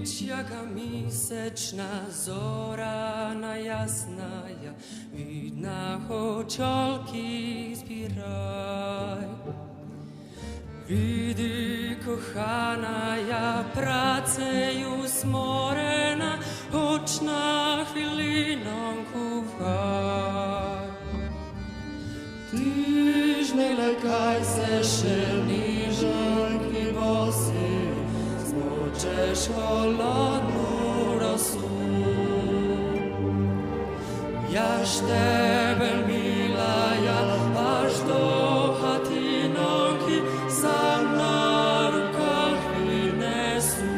Jaka misečna zorana jasnaja, vidna hočolki zbiraj. Vidi, kochana, ja praceju smorena, očna chwiliną kuchaj. Tyż nie lekaj se szelniżanki bosy, zmoczesz holodną rosу. Jaż tebe milaja, aż do chatinonki sam na rukach wynesu.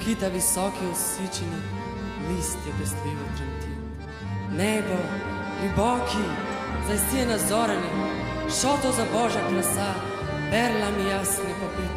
Kita visoki usičeni, listje pestljivo tremti. Nebo, ljuboki, zdaj si je nazorani, šoto za božja krasa, perlami jasni popit,